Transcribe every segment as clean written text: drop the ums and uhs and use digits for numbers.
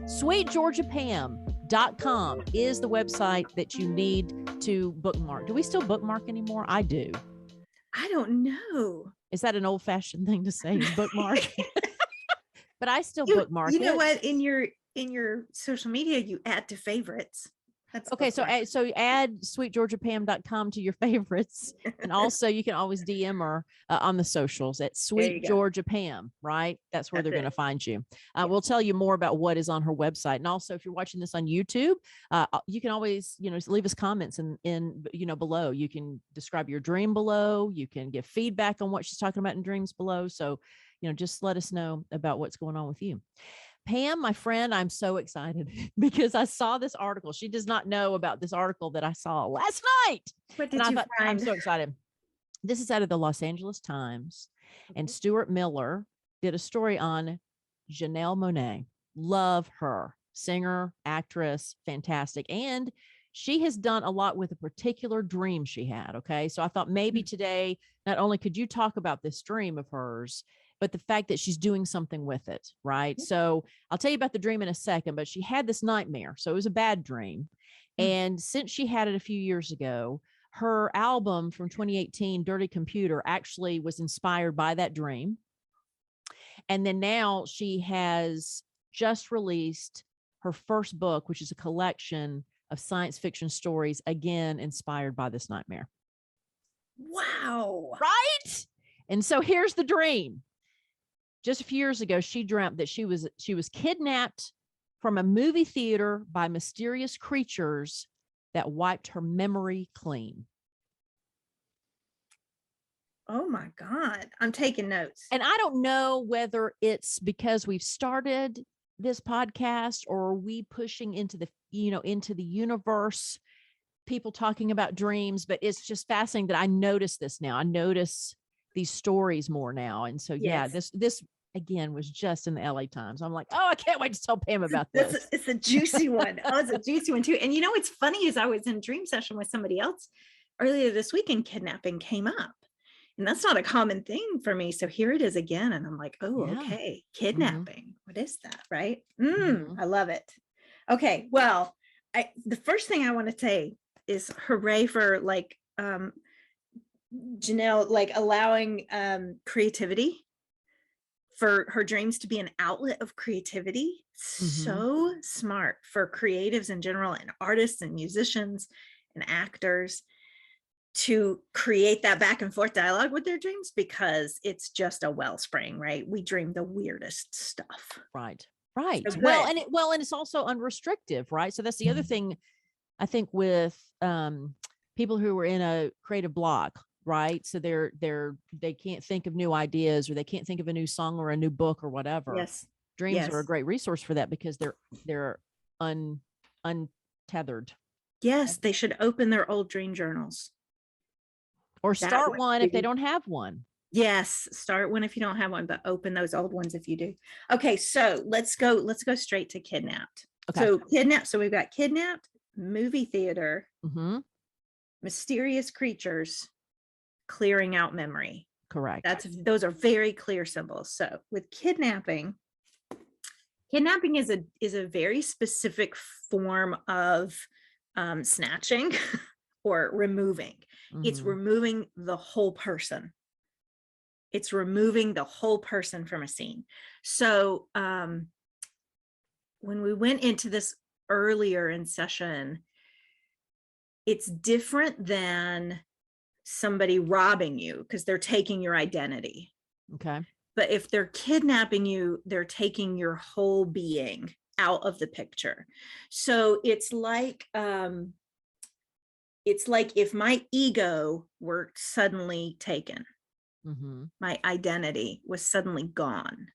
SweetGeorgiaPam.com is the website that you need to bookmark. Do we still bookmark anymore? I do. I don't know. Is that an old-fashioned thing to say, bookmark? But I still bookmark You know it. what? In your social media, you add to favorites. That's okay. So add SweetGeorgiaPam.com to your favorites. And also you can always DM her on the socials at Sweet Georgia Pam, right? That's where they're going to find you. We'll tell you more about what is on her website. And also if you're watching this on YouTube, you can always, leave us comments in below. You can describe your dream below. You can give feedback on what she's talking about in dreams below. So, just let us know about what's going on with you. Pam, my friend, I'm so excited because I saw this article. She does not know about this article that I saw last night. What did you find? I'm so excited. This is out of the Los Angeles Times, and Stuart Miller did a story on Janelle Monae. Love her. Singer, actress, fantastic. And she has done a lot with a particular dream she had. Okay. So I thought maybe today, not only could you talk about this dream of hers, but the fact that she's doing something with it, right? So I'll tell you about the dream in a second, but she had this nightmare. So it was a bad dream. And since she had it a few years ago, her album from 2018, Dirty Computer, actually was inspired by that dream. And then now she has just released her first book, which is a collection of science fiction stories, again, inspired by this nightmare. Wow. Right? And so here's the dream. Just a few years ago, she dreamt that she was kidnapped from a movie theater by mysterious creatures that wiped her memory clean. Oh my God. I'm taking notes. And I don't know whether it's because we've started this podcast or are we pushing into the universe, people talking about dreams, but it's just fascinating that I notice this now. I notice these stories more now. And so, this again was just in the LA Times. I'm like, oh, I can't wait to tell Pam about this. It's a juicy one. Oh, it's a juicy one too. And what's funny is I was in a dream session with somebody else earlier this week and kidnapping came up. And that's not a common thing for me. So here it is again. And I'm like, oh, okay. Kidnapping. What is that? Right. I love it. Okay. Well, the first thing I want to say is hooray for Janelle, allowing creativity, for her dreams to be an outlet of creativity. So smart for creatives in general and artists and musicians and actors to create that back and forth dialogue with their dreams, because it's just a wellspring, right? We dream the weirdest stuff. Right. Right. So and it's also unrestrictive, right? So that's the other thing I think with people who are in a creative block, right? So they can't think of new ideas, or they can't think of a new song or a new book or whatever. Yes. Dreams are a great resource for that because they're untethered. Yes. They should open their old dream journals. Or start one if they don't have one. Yes. Start one if you don't have one, but open those old ones if you do. Okay. So let's go straight to kidnapped. Okay. So kidnapped. So we've got kidnapped, movie theater, mysterious creatures, clearing out memory. Correct. Those are very clear symbols. So with kidnapping is a very specific form of snatching or removing. It's removing the whole person. It's removing the whole person from a scene. So when we went into this earlier in session, it's different than somebody robbing you because they're taking your identity. Okay. But if they're kidnapping you, they're taking your whole being out of the picture. So it's like if my ego were suddenly taken, my identity was suddenly gone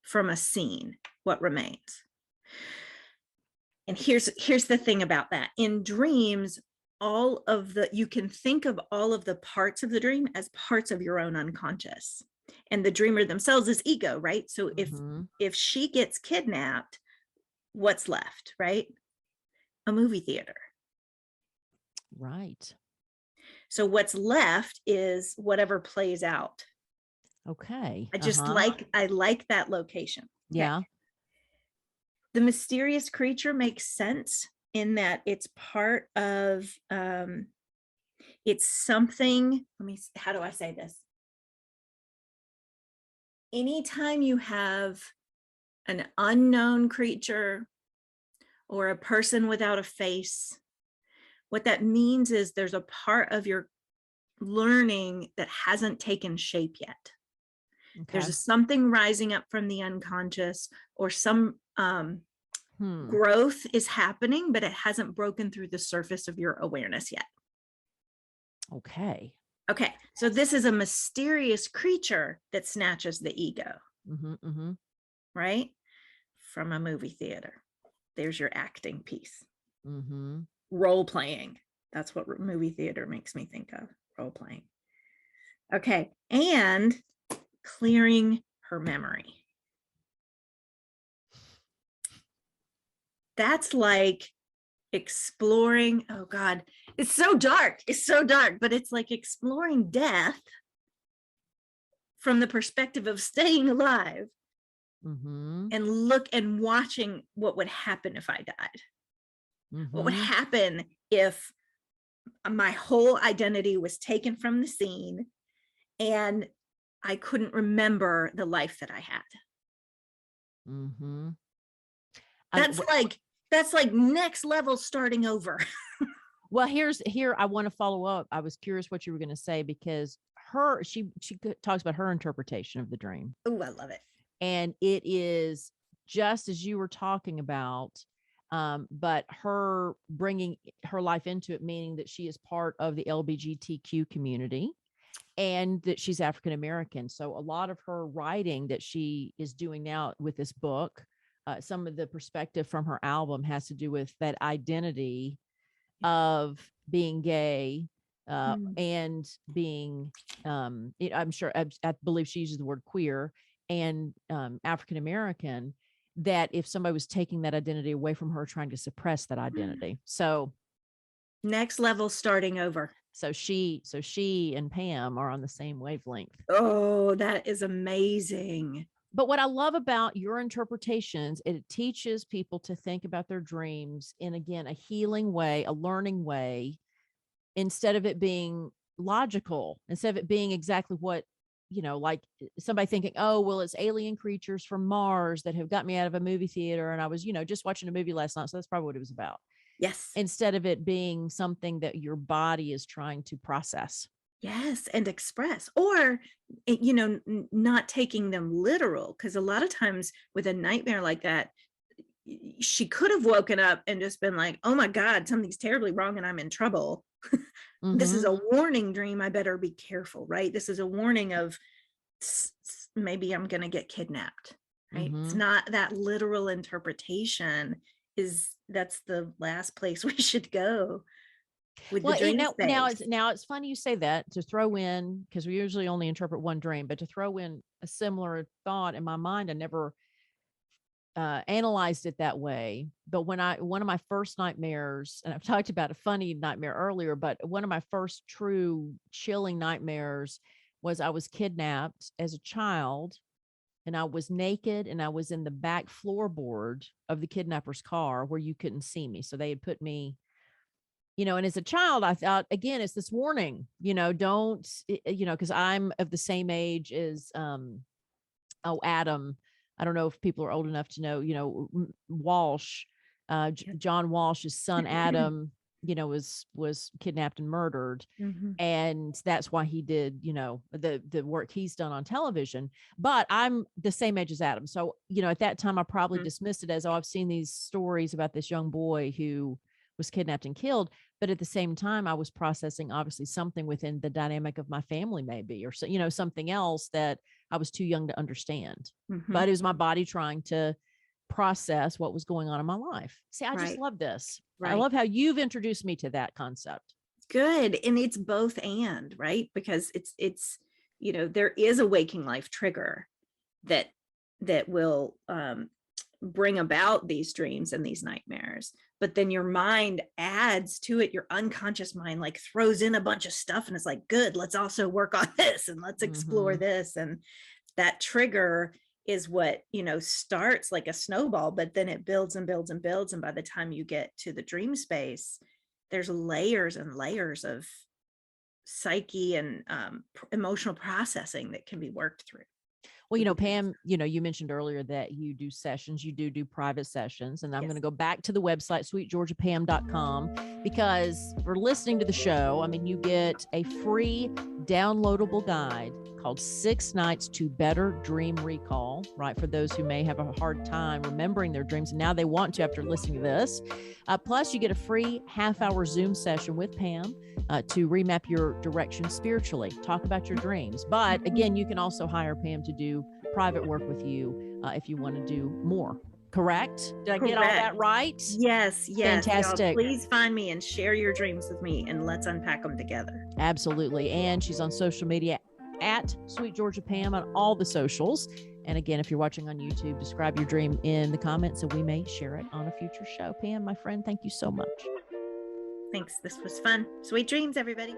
from a scene, what remains? And here's the thing about that. In dreams, you can think of all of the parts of the dream as parts of your own unconscious, and the dreamer themselves is ego, right? So if she gets kidnapped, what's left, right? A movie theater. Right. So what's left is whatever plays out. Okay. I like that location. Yeah. Okay. The mysterious creature makes sense in that it's part of, it's something, how do I say this? Anytime you have an unknown creature or a person without a face, what that means is there's a part of your learning that hasn't taken shape yet. Okay. There's something rising up from the unconscious, or some growth is happening, but it hasn't broken through the surface of your awareness yet. Okay. Okay. So this is a mysterious creature that snatches the ego, right? From a movie theater. There's your acting piece. Role playing. That's what movie theater makes me think of. Role playing. Okay. And clearing her memory. That's like exploring, oh God, it's so dark. It's so dark, but it's like exploring death from the perspective of staying alive, and look and watching what would happen if I died. What would happen if my whole identity was taken from the scene and I couldn't remember the life that I had. That's like next level starting over. Well, I want to follow up. I was curious what you were going to say, because she talks about her interpretation of the dream. Oh, I love it. And it is just as you were talking about, but her bringing her life into it, meaning that she is part of the LGBTQ community and that she's African American. So a lot of her writing that she is doing now with this book, some of the perspective from her album has to do with that identity of being gay, and being, I'm sure, I believe she uses the word queer, and African American, that if somebody was taking that identity away from her, trying to suppress that identity. So next level starting over. So she and Pam are on the same wavelength. Oh, that is amazing. But what I love about your interpretations, it teaches people to think about their dreams in, again, a healing way, a learning way, instead of it being logical, instead of it being exactly what, like somebody thinking, oh, well, it's alien creatures from Mars that have got me out of a movie theater. And I was, just watching a movie last night. So that's probably what it was about. Yes. Instead of it being something that your body is trying to process. Yes, and express, or, not taking them literal, because a lot of times with a nightmare like that, she could have woken up and just been like, oh my God, something's terribly wrong and I'm in trouble. This is a warning dream. I better be careful, right? This is a warning of maybe I'm going to get kidnapped, right? It's not that literal interpretation. That's the last place we should go. Now it's funny you say that, to throw in, because we usually only interpret one dream, but to throw in a similar thought in my mind, I never analyzed it that way. But one of my first nightmares, and I've talked about a funny nightmare earlier, but one of my first true chilling nightmares was I was kidnapped as a child, and I was naked, and I was in the back floorboard of the kidnapper's car where you couldn't see me. So they had put me, and as a child, I thought, again, it's this warning, don't, because I'm of the same age as, Adam. I don't know if people are old enough to know, Walsh, John Walsh's son, Adam, was kidnapped and murdered. And that's why he did, the work he's done on television. But I'm the same age as Adam. So, at that time, I probably dismissed it as, oh, I've seen these stories about this young boy who was kidnapped and killed. But at the same time, I was processing obviously something within the dynamic of my family, maybe, or so, something else that I was too young to understand. But it was my body trying to process what was going on in my life. See, I just love this. I love how you've introduced me to that concept. Good. And it's both and, right? Because it's there is a waking life trigger that will bring about these dreams and these nightmares, but then your mind adds to it. Your unconscious mind like throws in a bunch of stuff, and it's like, good, let's also work on this, and let's explore this. And that trigger is what, starts like a snowball, but then it builds and builds and builds. And by the time you get to the dream space, there's layers and layers of psyche and emotional processing that can be worked through. Well, Pam, you mentioned earlier that you do sessions, you do private sessions, and I'm going to go back to the website, sweetgeorgiapam.com, because for listening to the show, I mean, you get a free downloadable guide called 6 Nights to Better Dream Recall, right? For those who may have a hard time remembering their dreams, and now they want to after listening to this. Plus, you get a free half-hour Zoom session with Pam to remap your direction spiritually, talk about your dreams. But again, you can also hire Pam to do private work with you if you want to do more. Correct? Did I get all that right? Yes. Fantastic. Y'all, please find me and share your dreams with me, and let's unpack them together. Absolutely. And she's on social media at Sweet Georgia Pam on all the socials. And again, if you're watching on YouTube, describe your dream in the comments and we may share it on a future show. Pam, my friend, thank you so much. Thanks. This was fun. Sweet dreams, everybody.